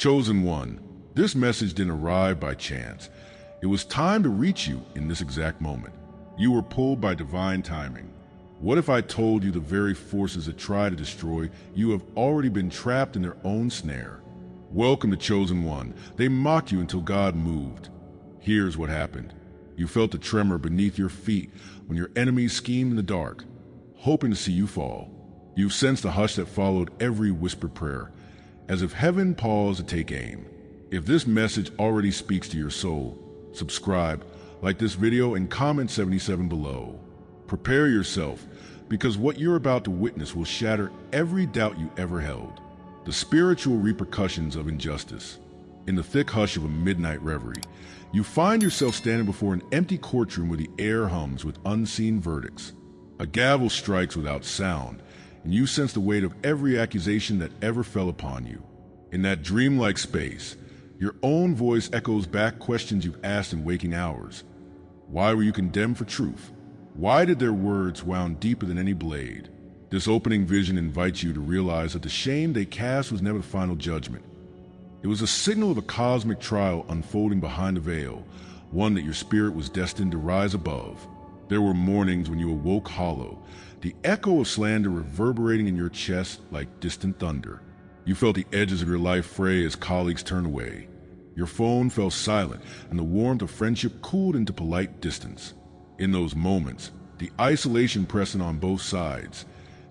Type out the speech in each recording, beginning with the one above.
Chosen one, this message didn't arrive by chance. It was time to reach you in this exact moment. You were pulled by divine timing. What if I told you the very forces that try to destroy you have already been trapped in their own snare? Welcome to Chosen One. They mocked you until God moved. Here's what happened. You felt a tremor beneath your feet when your enemies schemed in the dark, hoping to see you fall. You sensed the hush that followed every whispered prayer, as if heaven paused to take aim. If this message already speaks to your soul, subscribe, like this video, and comment 77 below. Prepare yourself, because what you're about to witness will shatter every doubt you ever held. The spiritual repercussions of injustice. In the thick hush of a midnight reverie, you find yourself standing before an empty courtroom where the air hums with unseen verdicts. A gavel strikes without sound, and you sense the weight of every accusation that ever fell upon you. In that dreamlike space, your own voice echoes back questions you've asked in waking hours. Why were you condemned for truth? Why did their words wound deeper than any blade? This opening vision invites you to realize that the shame they cast was never the final judgment. It was a signal of a cosmic trial unfolding behind the veil, one that your spirit was destined to rise above. There were mornings when you awoke hollow, the echo of slander reverberating in your chest like distant thunder. You felt the edges of your life fray as colleagues turned away. Your phone fell silent, and the warmth of friendship cooled into polite distance. In those moments, the isolation pressing on both sides,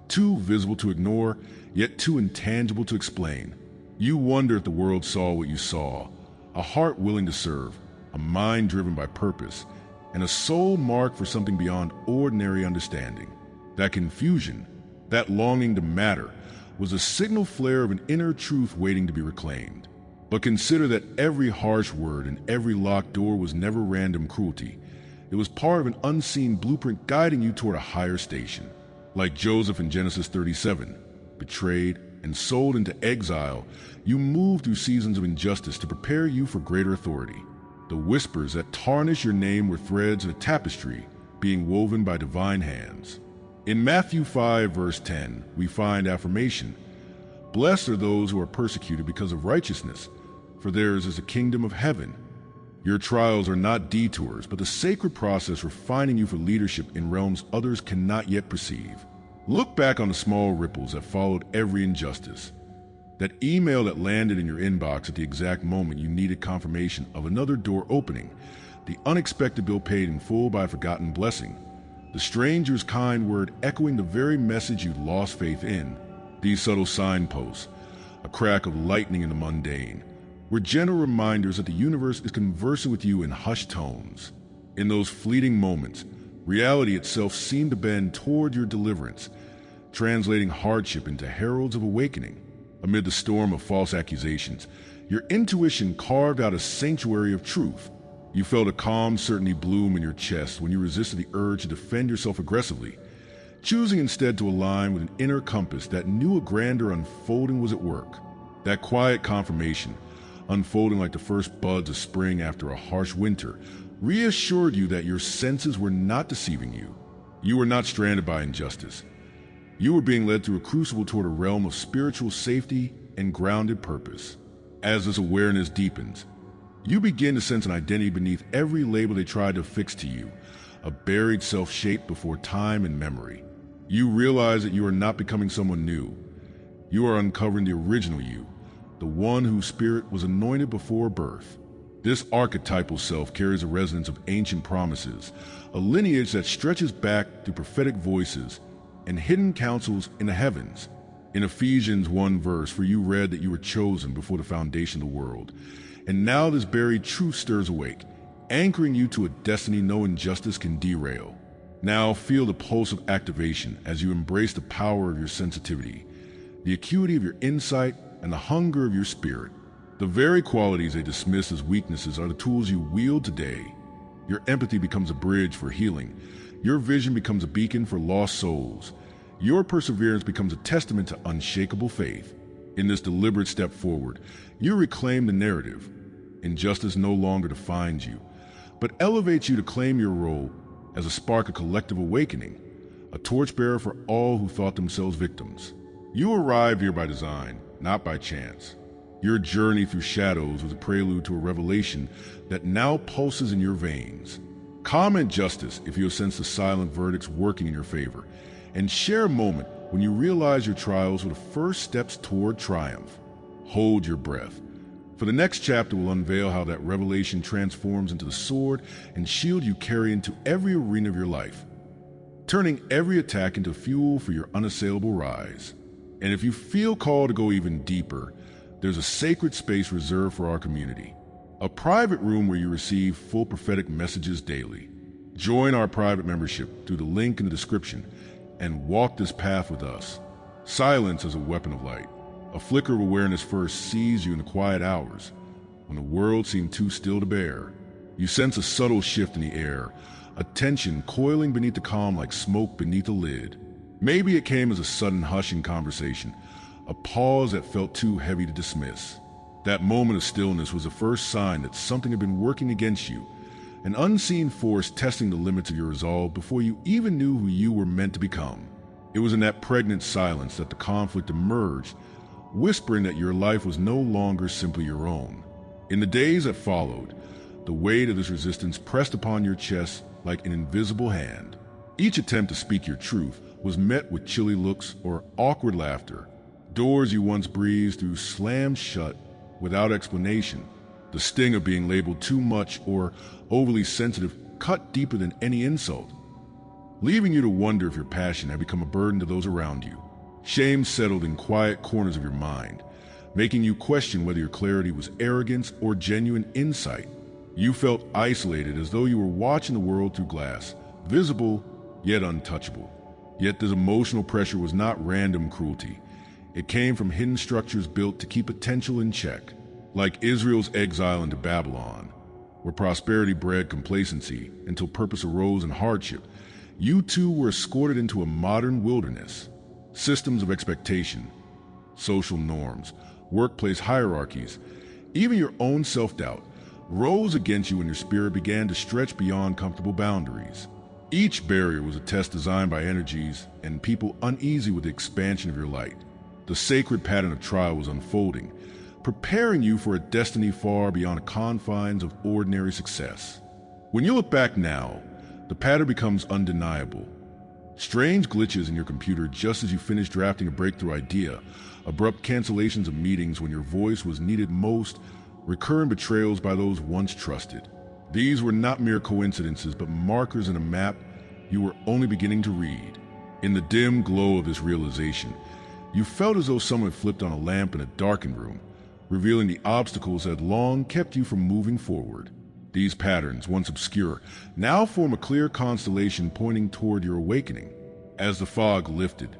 too visible to ignore, yet too intangible to explain. You wonder if the world saw what you saw, a heart willing to serve, a mind driven by purpose, and a soul marked for something beyond ordinary understanding. That confusion, that longing to matter, was a signal flare of an inner truth waiting to be reclaimed. But consider that every harsh word and every locked door was never random cruelty. It was part of an unseen blueprint guiding you toward a higher station. Like Joseph in Genesis 37, betrayed and sold into exile, you moved through seasons of injustice to prepare you for greater authority. The whispers that tarnish your name were threads in a tapestry being woven by divine hands. In Matthew 5, verse 10, we find affirmation. Blessed are those who are persecuted because of righteousness, for theirs is the kingdom of heaven. Your trials are not detours, but the sacred process refining you for leadership in realms others cannot yet perceive. Look back on the small ripples that followed every injustice. That email that landed in your inbox at the exact moment you needed confirmation of another door opening, the unexpected bill paid in full by a forgotten blessing, the stranger's kind word echoing the very message you'd lost faith in. These subtle signposts, a crack of lightning in the mundane, were gentle reminders that the universe is conversing with you in hushed tones. In those fleeting moments, reality itself seemed to bend toward your deliverance, translating hardship into heralds of awakening. Amid the storm of false accusations, your intuition carved out a sanctuary of truth. You felt a calm certainty bloom in your chest when you resisted the urge to defend yourself aggressively, choosing instead to align with an inner compass that knew a grander unfolding was at work. That quiet confirmation, unfolding like the first buds of spring after a harsh winter, reassured you that your senses were not deceiving you. You were not stranded by injustice. You were being led through a crucible toward a realm of spiritual safety and grounded purpose. As this awareness deepens, you begin to sense an identity beneath every label they tried to affix to you, a buried self shaped before time and memory. You realize that you are not becoming someone new. You are uncovering the original you, the one whose spirit was anointed before birth. This archetypal self carries a resonance of ancient promises, a lineage that stretches back through prophetic voices and hidden counsels in the heavens. In Ephesians 1 verse, for you read that you were chosen before the foundation of the world. And now this buried truth stirs awake, anchoring you to a destiny no injustice can derail. Now feel the pulse of activation as you embrace the power of your sensitivity, the acuity of your insight, and the hunger of your spirit. The very qualities they dismiss as weaknesses are the tools you wield today. Your empathy becomes a bridge for healing. Your vision becomes a beacon for lost souls. Your perseverance becomes a testament to unshakable faith. In this deliberate step forward, you reclaim the narrative. Injustice no longer defines you, but elevates you to claim your role as a spark of collective awakening, a torchbearer for all who thought themselves victims. You arrived here by design, not by chance. Your journey through shadows was a prelude to a revelation that now pulses in your veins. Comment justice if you have sensed the silent verdicts working in your favor, and share a moment when you realize your trials were the first steps toward triumph. Hold your breath, for the next chapter will unveil how that revelation transforms into the sword and shield you carry into every arena of your life, turning every attack into fuel for your unassailable rise. And if you feel called to go even deeper, there's a sacred space reserved for our community, a private room where you receive full prophetic messages daily. Join our private membership through the link in the description and walk this path with us. Silence is a weapon of light. A flicker of awareness first sees you in the quiet hours, when the world seemed too still to bear. You sense a subtle shift in the air, a tension coiling beneath the calm like smoke beneath a lid. Maybe it came as a sudden hush in conversation, a pause that felt too heavy to dismiss. That moment of stillness was the first sign that something had been working against you, an unseen force testing the limits of your resolve before you even knew who you were meant to become. It was in that pregnant silence that the conflict emerged, whispering that your life was no longer simply your own. In the days that followed, the weight of this resistance pressed upon your chest like an invisible hand. Each attempt to speak your truth was met with chilly looks or awkward laughter. Doors you once breezed through slammed shut without explanation. The sting of being labeled too much or overly sensitive cut deeper than any insult, leaving you to wonder if your passion had become a burden to those around you. Shame settled in quiet corners of your mind, making you question whether your clarity was arrogance or genuine insight. You felt isolated, as though you were watching the world through glass, visible yet untouchable. Yet this emotional pressure was not random cruelty. It came from hidden structures built to keep potential in check, like Israel's exile into Babylon, where prosperity bred complacency until purpose arose in hardship. You too were escorted into a modern wilderness. Systems of expectation, social norms, workplace hierarchies, even your own self-doubt rose against you when your spirit began to stretch beyond comfortable boundaries. Each barrier was a test designed by energies and people uneasy with the expansion of your light. The sacred pattern of trial was unfolding, preparing you for a destiny far beyond the confines of ordinary success. When you look back now, the pattern becomes undeniable. Strange glitches in your computer just as you finish drafting a breakthrough idea, abrupt cancellations of meetings when your voice was needed most, recurrent betrayals by those once trusted. These were not mere coincidences, but markers in a map you were only beginning to read. In the dim glow of this realization, you felt as though someone had flipped on a lamp in a darkened room, revealing the obstacles that had long kept you from moving forward. These patterns, once obscure, now form a clear constellation pointing toward your awakening. As the fog lifted,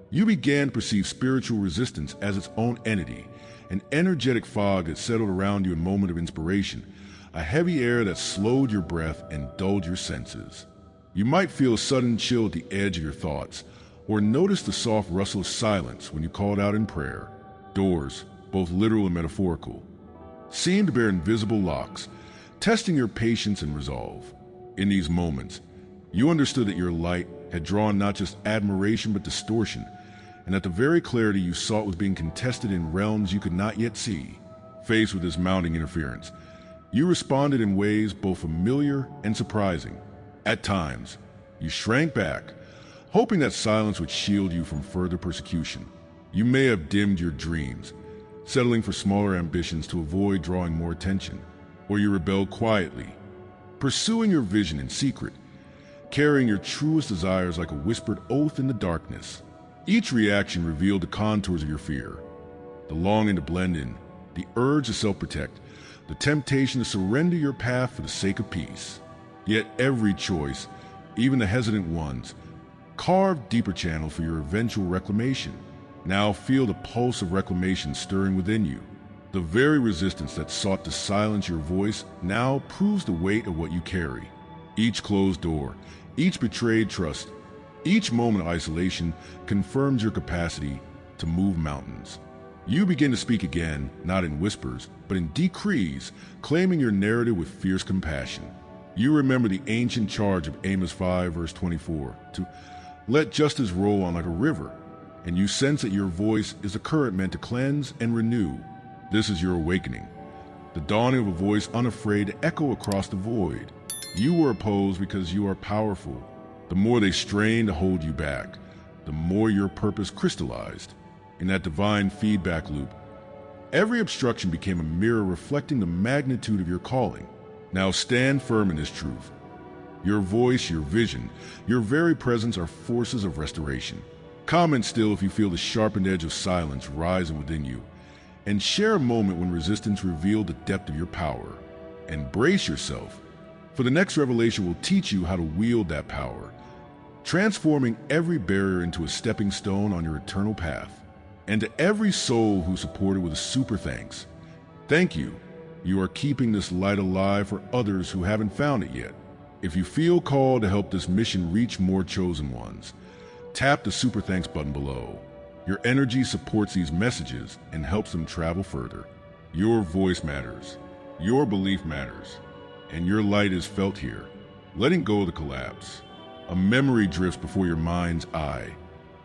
you began to perceive spiritual resistance as its own entity, an energetic fog that settled around you in a moment of inspiration, a heavy air that slowed your breath and dulled your senses. You might feel a sudden chill at the edge of your thoughts, or notice the soft rustle of silence when you called out in prayer. Doors, both literal and metaphorical, seemed to bear invisible locks, testing your patience and resolve. In these moments, you understood that your light had drawn not just admiration but distortion, and that the very clarity you sought was being contested in realms you could not yet see. Faced with this mounting interference, you responded in ways both familiar and surprising. At times, you shrank back, hoping that silence would shield you from further persecution. You may have dimmed your dreams, settling for smaller ambitions to avoid drawing more attention, or you rebelled quietly, pursuing your vision in secret, carrying your truest desires like a whispered oath in the darkness. Each reaction revealed the contours of your fear, the longing to blend in, the urge to self-protect, the temptation to surrender your path for the sake of peace. Yet every choice, even the hesitant ones, carved deeper channels for your eventual reclamation. Now feel the pulse of reclamation stirring within you. The very resistance that sought to silence your voice now proves the weight of what you carry. Each closed door, each betrayed trust, each moment of isolation confirms your capacity to move mountains. You begin to speak again, not in whispers, but in decrees, claiming your narrative with fierce compassion. You remember the ancient charge of Amos 5, verse 24, to let justice roll on like a river, and you sense that your voice is a current meant to cleanse and renew. This is your awakening, the dawning of a voice unafraid to echo across the void. You were opposed because you are powerful. The more they strained to hold you back, the more your purpose crystallized. In that divine feedback loop, every obstruction became a mirror reflecting the magnitude of your calling. Now stand firm in this truth. Your voice, your vision, your very presence are forces of restoration. Comment still if you feel the sharpened edge of silence rising within you, and share a moment when resistance revealed the depth of your power. And brace yourself, for the next revelation will teach you how to wield that power, transforming every barrier into a stepping stone on your eternal path. And to every soul who supported with a super thanks, thank you. You are keeping this light alive for others who haven't found it yet. If you feel called to help this mission reach more chosen ones, tap the super thanks button below. Your energy supports these messages and helps them travel further. Your voice matters, your belief matters, and your light is felt here. Letting go of the collapse. A memory drifts before your mind's eye.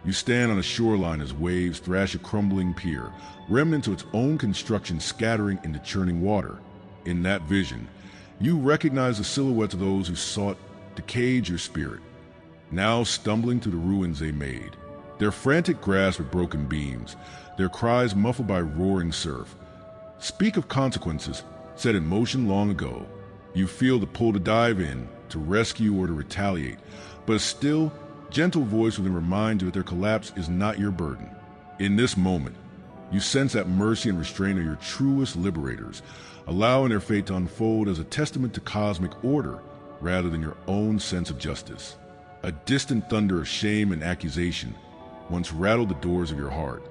You stand on a shoreline as waves thrash a crumbling pier, remnants of its own construction scattering into churning water. In that vision, you recognize the silhouettes of those who sought to cage your spirit, now stumbling through the ruins they made. Their frantic grasp at broken beams, their cries muffled by roaring surf, speak of consequences set in motion long ago. You feel the pull to dive in, to rescue or to retaliate, but a still, gentle voice within reminds you that their collapse is not your burden. In this moment, you sense that mercy and restraint are your truest liberators, allowing their fate to unfold as a testament to cosmic order rather than your own sense of justice. A distant thunder of shame and accusation once rattled the doors of your heart,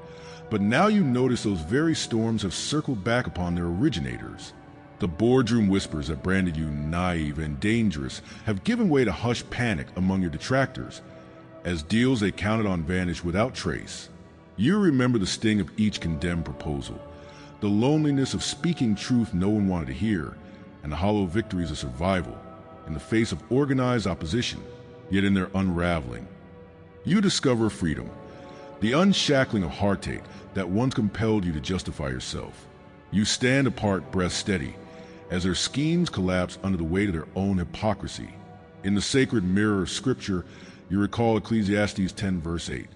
but now you notice those very storms have circled back upon their originators. The boardroom whispers that branded you naive and dangerous have given way to hushed panic among your detractors, as deals they counted on vanish without trace. You remember the sting of each condemned proposal, the loneliness of speaking truth no one wanted to hear, and the hollow victories of survival in the face of organized opposition. Yet in their unraveling, you discover freedom, the unshackling of heartache that once compelled you to justify yourself. You stand apart, breath steady, as their schemes collapse under the weight of their own hypocrisy. In the sacred mirror of Scripture, you recall Ecclesiastes 10 verse 8.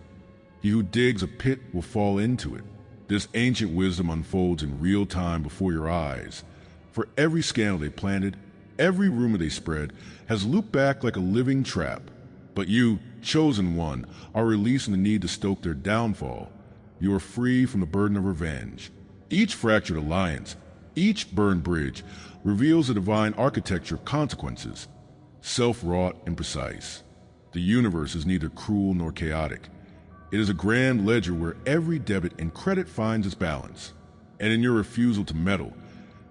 He who digs a pit will fall into it. This ancient wisdom unfolds in real time before your eyes. For every scandal they planted, every rumor they spread, has looped back like a living trap. But you, chosen one, are released from the need to stoke their downfall. You are free from the burden of revenge. Each fractured alliance, each burned bridge, reveals the divine architecture of consequences, self-wrought and precise. The universe is neither cruel nor chaotic. It is a grand ledger where every debit and credit finds its balance. And in your refusal to meddle,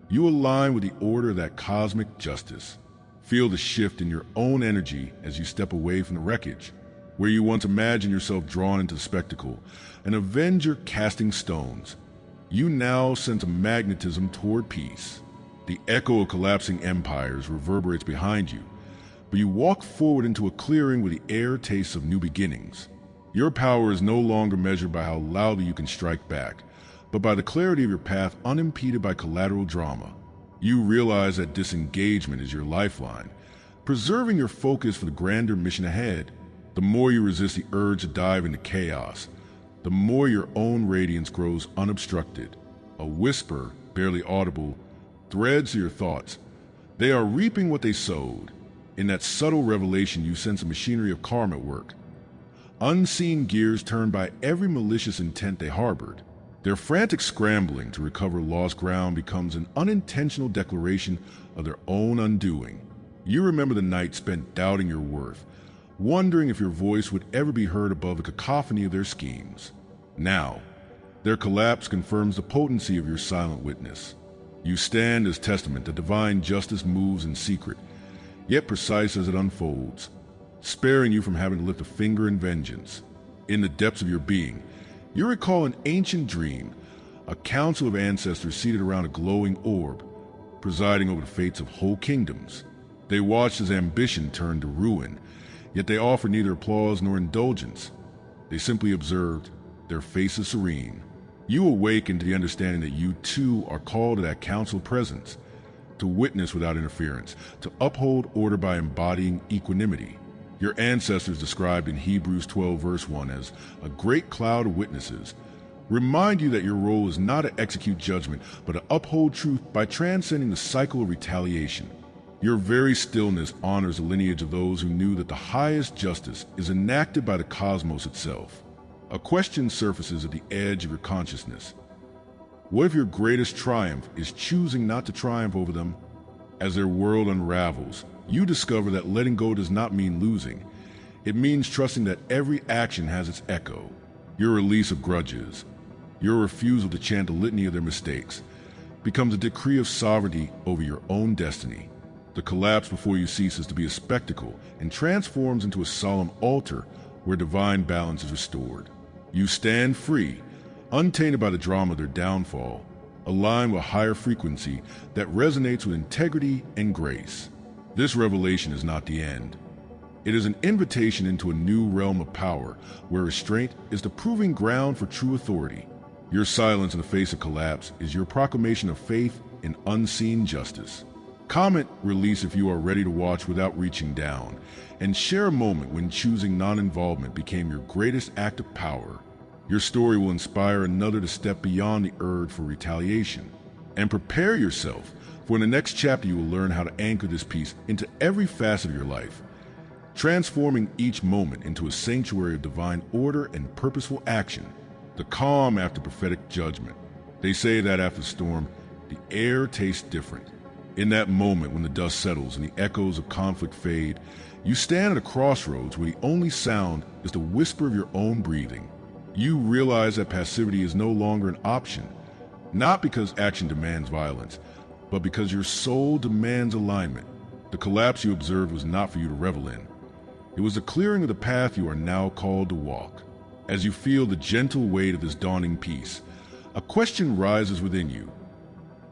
you align with the order of that cosmic justice. Feel the shift in your own energy as you step away from the wreckage. Where you once imagined yourself drawn into the spectacle, an avenger casting stones, you now sense a magnetism toward peace. The echo of collapsing empires reverberates behind you, but you walk forward into a clearing where the air tastes of new beginnings. Your power is no longer measured by how loudly you can strike back, but by the clarity of your path unimpeded by collateral drama. You realize that disengagement is your lifeline, preserving your focus for the grander mission ahead. The more you resist the urge to dive into chaos, the more your own radiance grows unobstructed. A whisper, barely audible, threads through your thoughts. They are reaping what they sowed. In that subtle revelation, you sense the machinery of karma at work. Unseen gears turned by every malicious intent they harbored. Their frantic scrambling to recover lost ground becomes an unintentional declaration of their own undoing. You remember the night spent doubting your worth, wondering if your voice would ever be heard above the cacophony of their schemes. Now, their collapse confirms the potency of your silent witness. You stand as testament that divine justice moves in secret, yet precise as it unfolds, sparing you from having to lift a finger in vengeance. In the depths of your being, you recall an ancient dream, a council of ancestors seated around a glowing orb, presiding over the fates of whole kingdoms. They watched as ambition turned to ruin, yet they offered neither applause nor indulgence. They simply observed, their faces serene. You awaken to the understanding that you too are called to that council presence, to witness without interference, to uphold order by embodying equanimity. Your ancestors, described in Hebrews 12 verse 1 as a great cloud of witnesses, remind you that your role is not to execute judgment, but to uphold truth by transcending the cycle of retaliation. Your very stillness honors the lineage of those who knew that the highest justice is enacted by the cosmos itself. A question surfaces at the edge of your consciousness. What if your greatest triumph is choosing not to triumph over them? As their world unravels, you discover that letting go does not mean losing. It means trusting that every action has its echo. Your release of grudges, your refusal to chant a litany of their mistakes, becomes a decree of sovereignty over your own destiny. The collapse before you ceases to be a spectacle and transforms into a solemn altar where divine balance is restored. You stand free, untainted by the drama of their downfall, aligned with a higher frequency that resonates with integrity and grace. This revelation is not the end. It is an invitation into a new realm of power where restraint is the proving ground for true authority. Your silence in the face of collapse is your proclamation of faith in unseen justice. Comment release if you are ready to watch without reaching down, and share a moment when choosing non-involvement became your greatest act of power. Your story will inspire another to step beyond the urge for retaliation. And prepare yourself, for in the next chapter you will learn how to anchor this piece into every facet of your life, transforming each moment into a sanctuary of divine order and purposeful action. The calm after prophetic judgment. They say that after the storm, the air tastes different. In that moment when the dust settles and the echoes of conflict fade, you stand at a crossroads where the only sound is the whisper of your own breathing. You realize that passivity is no longer an option, not because action demands violence, but because your soul demands alignment. The collapse you observed was not for you to revel in. It was the clearing of the path you are now called to walk. As you feel the gentle weight of this dawning peace, a question rises within you.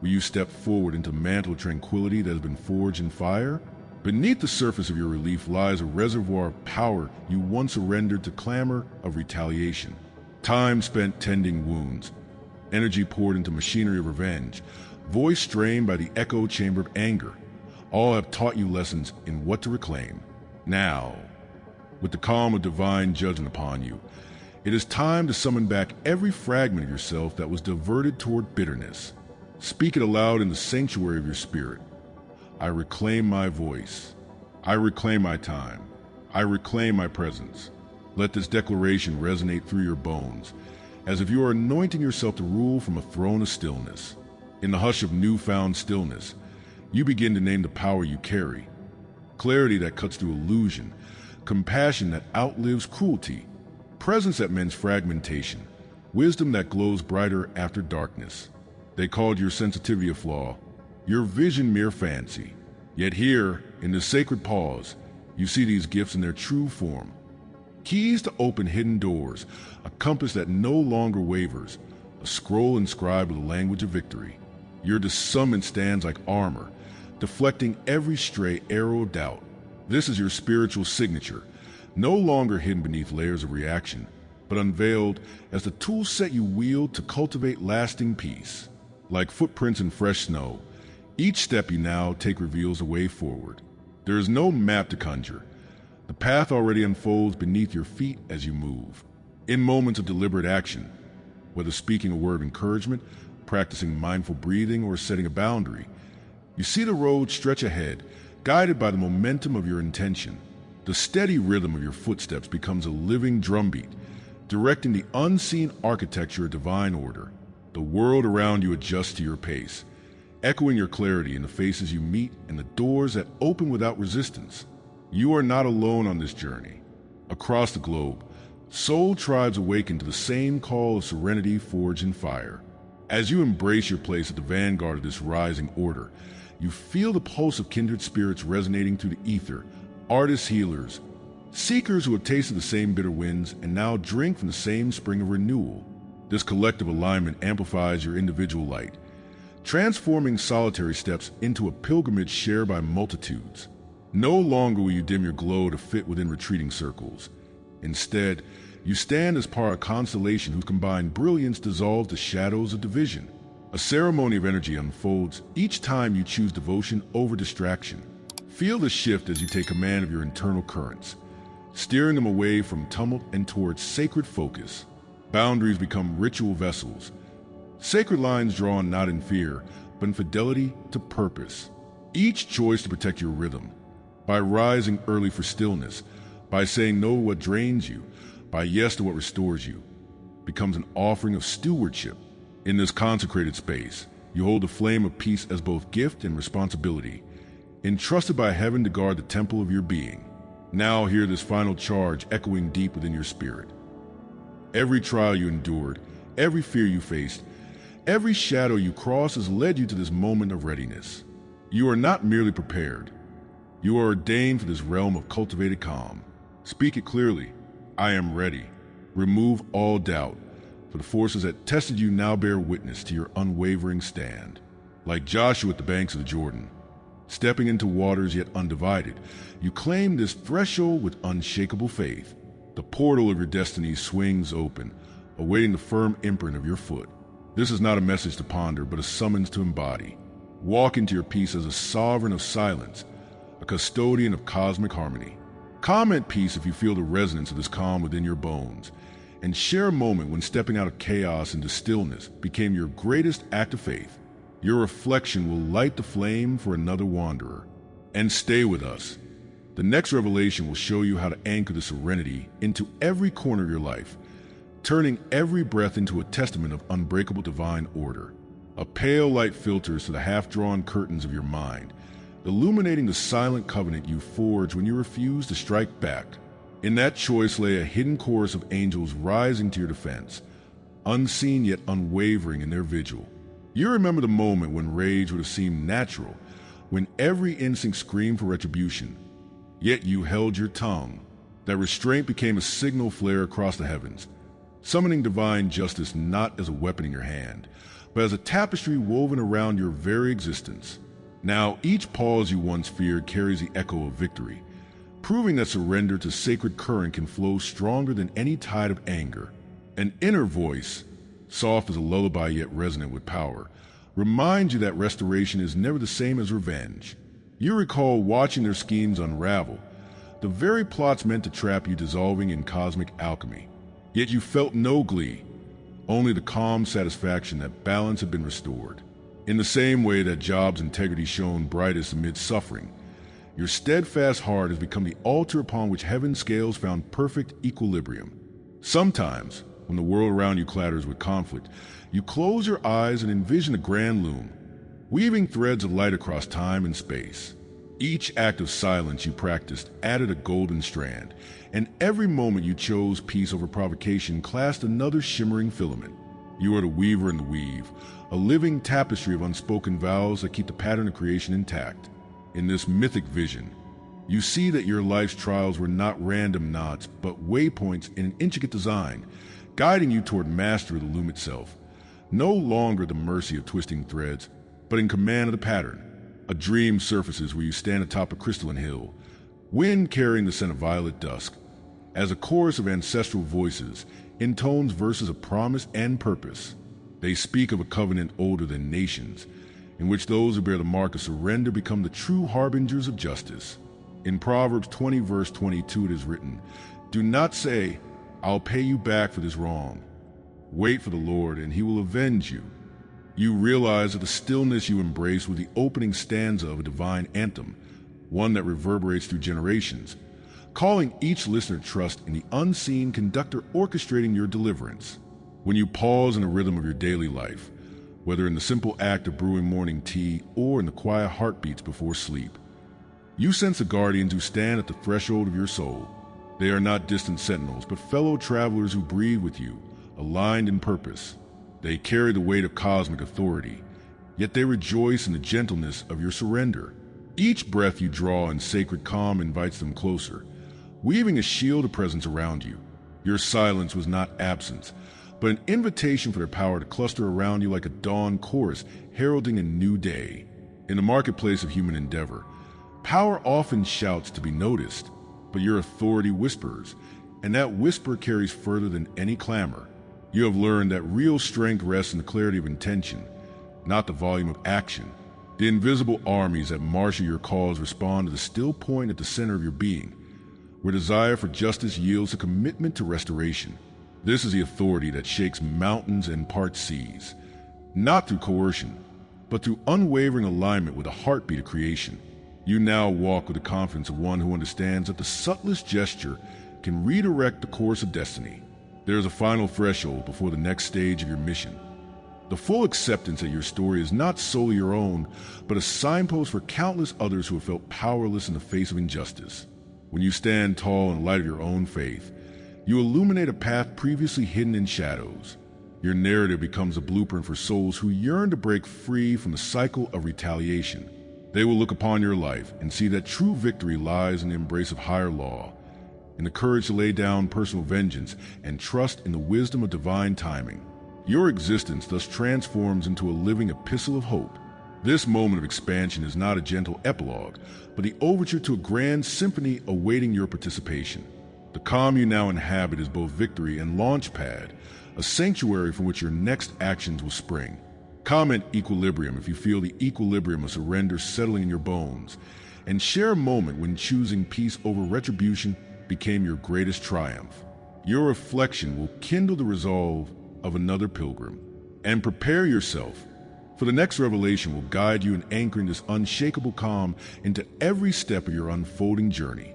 Will you step forward into the mantle of tranquility that has been forged in fire? Beneath the surface of your relief lies a reservoir of power you once surrendered to clamor of retaliation. Time spent tending wounds, energy poured into machinery of revenge, voice strained by the echo chamber of anger. All have taught you lessons in what to reclaim. Now, with the calm of divine judgment upon you, it is time to summon back every fragment of yourself that was diverted toward bitterness. Speak it aloud in the sanctuary of your spirit. I reclaim my voice. I reclaim my time. I reclaim my presence. Let this declaration resonate through your bones, as if you are anointing yourself to rule from a throne of stillness. In the hush of newfound stillness, you begin to name the power you carry. Clarity that cuts through illusion, compassion that outlives cruelty, presence that mends fragmentation, wisdom that glows brighter after darkness. They called your sensitivity a flaw, your vision mere fancy. Yet here, in the sacred pause, you see these gifts in their true form. Keys to open hidden doors, a compass that no longer wavers, a scroll inscribed with the language of victory. Your discernment stands like armor, deflecting every stray arrow of doubt. This is your spiritual signature, no longer hidden beneath layers of reaction, but unveiled as the tool set you wield to cultivate lasting peace. Like footprints in fresh snow, each step you now take reveals a way forward. There is no map to conjure. The path already unfolds beneath your feet as you move. In moments of deliberate action, whether speaking a word of encouragement, practicing mindful breathing, or setting a boundary, you see the road stretch ahead, guided by the momentum of your intention. The steady rhythm of your footsteps becomes a living drumbeat, directing the unseen architecture of divine order. The world around you adjusts to your pace, echoing your clarity in the faces you meet and the doors that open without resistance. You are not alone on this journey. Across the globe, soul tribes awaken to the same call of serenity forged in fire. As you embrace your place at the vanguard of this rising order, you feel the pulse of kindred spirits resonating through the ether, artists, healers, seekers who have tasted the same bitter winds and now drink from the same spring of renewal. This collective alignment amplifies your individual light, transforming solitary steps into a pilgrimage shared by multitudes. No longer will you dim your glow to fit within retreating circles. Instead, You stand as part of a constellation whose combined brilliance dissolves the shadows of division. A ceremony of energy unfolds each time you choose devotion over distraction. Feel the shift as you take command of your internal currents, steering them away from tumult and towards sacred focus. Boundaries become ritual vessels, sacred lines drawn not in fear, but in fidelity to purpose. Each choice to protect your rhythm, by rising early for stillness, by saying no to what drains you, by yes to what restores you, becomes an offering of stewardship. In this consecrated space, you hold the flame of peace as both gift and responsibility, entrusted by heaven to guard the temple of your being. Now hear this final charge echoing deep within your spirit. Every trial you endured, every fear you faced, every shadow you crossed has led you to this moment of readiness. You are not merely prepared. You are ordained for this realm of cultivated calm. Speak it clearly. I am ready. Remove all doubt, for the forces that tested you now bear witness to your unwavering stand. Like Joshua at the banks of the Jordan, stepping into waters yet undivided, you claim this threshold with unshakable faith. The portal of your destiny swings open, awaiting the firm imprint of your foot. This is not a message to ponder, but a summons to embody. Walk into your peace as a sovereign of silence, a custodian of cosmic harmony. Comment peace if you feel the resonance of this calm within your bones, and share a moment when stepping out of chaos into stillness became your greatest act of faith. Your reflection will light the flame for another wanderer. And stay with us. The next revelation will show you how to anchor the serenity into every corner of your life, turning every breath into a testament of unbreakable divine order. A pale light filters to the half-drawn curtains of your mind, illuminating the silent covenant you forged when you refused to strike back. In that choice lay a hidden chorus of angels rising to your defense, unseen yet unwavering in their vigil. You remember the moment when rage would have seemed natural, when every instinct screamed for retribution, yet you held your tongue. That restraint became a signal flare across the heavens, summoning divine justice not as a weapon in your hand, but as a tapestry woven around your very existence. Now each pause you once feared carries the echo of victory, proving that surrender to sacred current can flow stronger than any tide of anger. An inner voice, soft as a lullaby yet resonant with power, reminds you that restoration is never the same as revenge. You recall watching their schemes unravel, the very plots meant to trap you dissolving in cosmic alchemy. Yet you felt no glee, only the calm satisfaction that balance had been restored. In the same way that Job's integrity shone brightest amid suffering, your steadfast heart has become the altar upon which heaven's scales found perfect equilibrium. Sometimes, when the world around you clatters with conflict, you close your eyes and envision a grand loom, weaving threads of light across time and space. Each act of silence you practiced added a golden strand, and every moment you chose peace over provocation clasped another shimmering filament. You are the weaver in the weave, a living tapestry of unspoken vows that keep the pattern of creation intact. In this mythic vision, you see that your life's trials were not random knots, but waypoints in an intricate design, guiding you toward mastery of the loom itself. No longer at the mercy of twisting threads, but in command of the pattern. A dream surfaces where you stand atop a crystalline hill, wind carrying the scent of violet dusk, as a chorus of ancestral voices intones verses of promise and purpose. They speak of a covenant older than nations, in which those who bear the mark of surrender become the true harbingers of justice. In Proverbs 20 verse 22 it is written, "Do not say, 'I'll pay you back for this wrong.' Wait for the Lord, and he will avenge you." You realize that the stillness you embrace was the opening stanza of a divine anthem, one that reverberates through generations, calling each listener to trust in the unseen conductor orchestrating your deliverance. When you pause in the rhythm of your daily life, whether in the simple act of brewing morning tea or in the quiet heartbeats before sleep, you sense the guardians who stand at the threshold of your soul. They are not distant sentinels, but fellow travelers who breathe with you, aligned in purpose. They carry the weight of cosmic authority, yet they rejoice in the gentleness of your surrender. Each breath you draw in sacred calm invites them closer, weaving a shield of presence around you. Your silence was not absence, but an invitation for their power to cluster around you like a dawn chorus heralding a new day. In the marketplace of human endeavor, power often shouts to be noticed, but your authority whispers, and that whisper carries further than any clamor. You have learned that real strength rests in the clarity of intention, not the volume of action. The invisible armies that marshal your cause respond to the still point at the center of your being, where desire for justice yields a commitment to restoration. This is the authority that shakes mountains and parts seas, not through coercion, but through unwavering alignment with the heartbeat of creation. You now walk with the confidence of one who understands that the subtlest gesture can redirect the course of destiny. There is a final threshold before the next stage of your mission. The full acceptance that your story is not solely your own, but a signpost for countless others who have felt powerless in the face of injustice. When you stand tall in the light of your own faith, you illuminate a path previously hidden in shadows. Your narrative becomes a blueprint for souls who yearn to break free from the cycle of retaliation. They will look upon your life and see that true victory lies in the embrace of higher law, in the courage to lay down personal vengeance, and trust in the wisdom of divine timing. Your existence thus transforms into a living epistle of hope. This moment of expansion is not a gentle epilogue, but the overture to a grand symphony awaiting your participation. The calm you now inhabit is both victory and launch pad, a sanctuary from which your next actions will spring. Comment equilibrium if you feel the equilibrium of surrender settling in your bones, and share a moment when choosing peace over retribution became your greatest triumph. Your reflection will kindle the resolve of another pilgrim. And prepare yourself, for the next revelation will guide you in anchoring this unshakable calm into every step of your unfolding journey,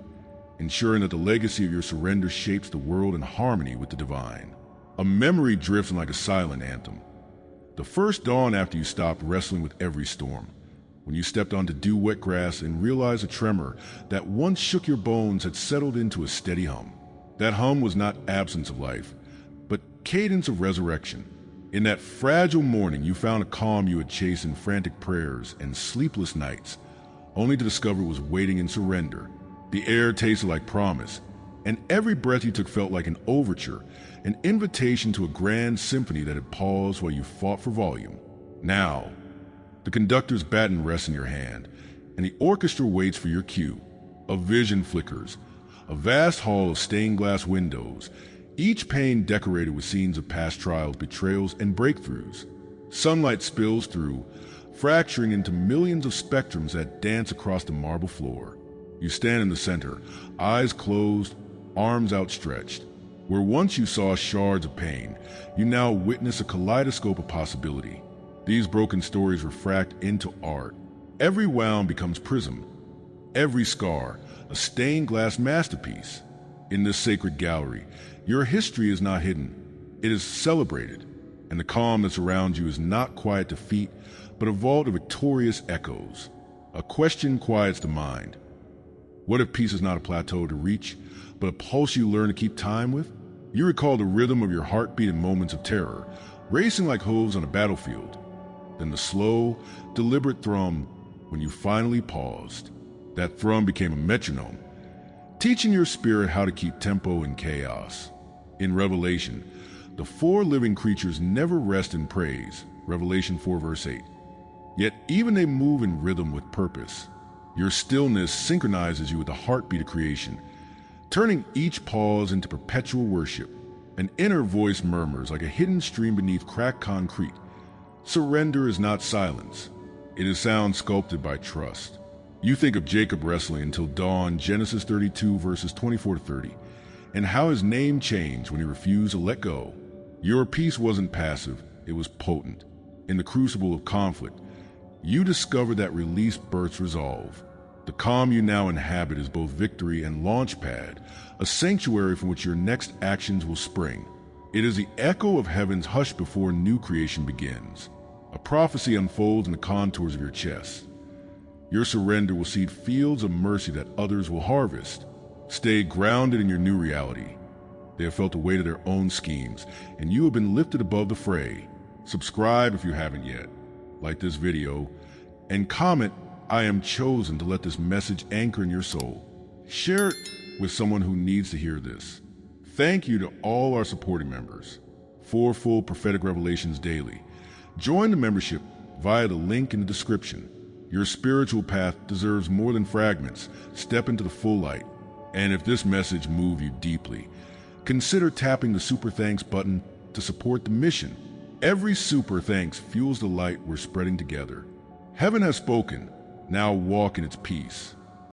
ensuring that the legacy of your surrender shapes the world in harmony with the divine. A memory drifts in like a silent anthem. The first dawn after you stopped wrestling with every storm, when you stepped onto dew-wet grass and realized a tremor that once shook your bones had settled into a steady hum. That hum was not absence of life, but cadence of resurrection. In that fragile morning, you found a calm you had chased in frantic prayers and sleepless nights, only to discover it was waiting in surrender. The air tasted like promise, and every breath you took felt like an overture, an invitation to a grand symphony that had paused while you fought for volume. Now, the conductor's baton rests in your hand, and the orchestra waits for your cue. A vision flickers, a vast hall of stained glass windows, each pane decorated with scenes of past trials, betrayals, and breakthroughs. Sunlight spills through, fracturing into millions of spectrums that dance across the marble floor. You stand in the center, eyes closed, arms outstretched. Where once you saw shards of pain, you now witness a kaleidoscope of possibility. These broken stories refract into art. Every wound becomes prism, every scar a stained glass masterpiece. In this sacred gallery, your history is not hidden, it is celebrated, and the calm that surrounds you is not quiet defeat, but a vault of victorious echoes. A question quiets the mind. What if peace is not a plateau to reach, but a pulse you learn to keep time with? You recall the rhythm of your heartbeat in moments of terror, racing like hooves on a battlefield. Then the slow, deliberate thrum when you finally paused. That thrum became a metronome, teaching your spirit how to keep tempo in chaos. In Revelation, the four living creatures never rest in praise, Revelation 4 verse 8. Yet even they move in rhythm with purpose. Your stillness synchronizes you with the heartbeat of creation, turning each pause into perpetual worship. An inner voice murmurs like a hidden stream beneath cracked concrete. Surrender is not silence. It is sound sculpted by trust. You think of Jacob wrestling until dawn, Genesis 32 verses 24 to 30, and how his name changed when he refused to let go. Your peace wasn't passive, it was potent. In the crucible of conflict, you discovered that release births resolve. The calm you now inhabit is both victory and launch pad, a sanctuary from which your next actions will spring. It is the echo of heaven's hush before new creation begins. A prophecy unfolds in the contours of your chest. Your surrender will seed fields of mercy that others will harvest. Stay grounded in your new reality. They have felt the weight of their own schemes, and you have been lifted above the fray. Subscribe if you haven't yet. Like this video, and comment, "I am chosen," to let this message anchor in your soul. Share it with someone who needs to hear this. Thank you to all our supporting members. 4 full prophetic revelations daily. Join the membership via the link in the description. Your spiritual path deserves more than fragments. Step into the full light. And if this message moved you deeply, Consider tapping the Super Thanks button to support the mission. Every Super Thanks fuels the light we're spreading together. Heaven has spoken. Now walk in its peace.